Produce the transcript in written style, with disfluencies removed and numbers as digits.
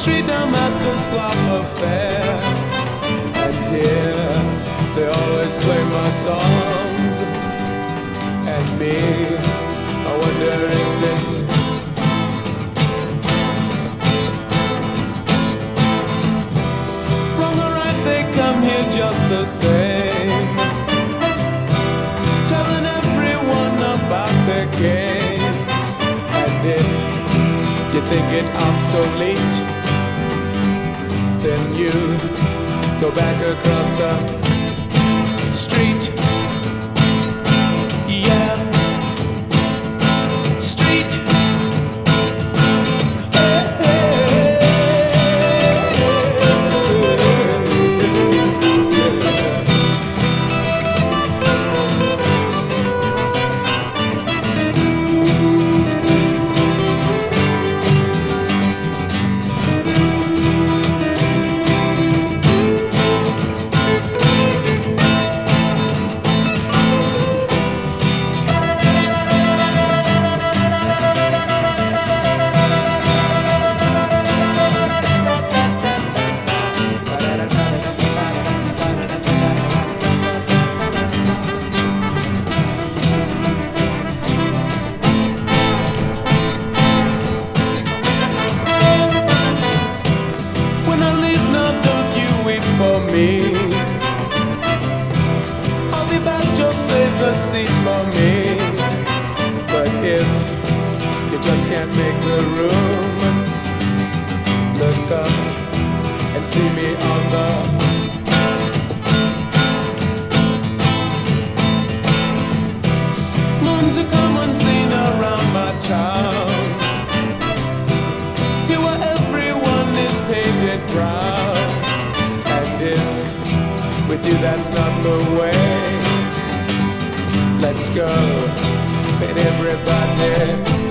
street I'm at the slop affair, and here they always play my songs. And me, I wonder if it's wrong or right. They come here just the same, telling everyone about their games. And if you think it obsolete, then you go back across the street. Yeah, street. I'll be back, just save the seat for me. But if you just can't make the room, look up and see me on the moon's a common scene around my town. Here where everyone is painted brown. With you, that's not the way. Let's go, and everybody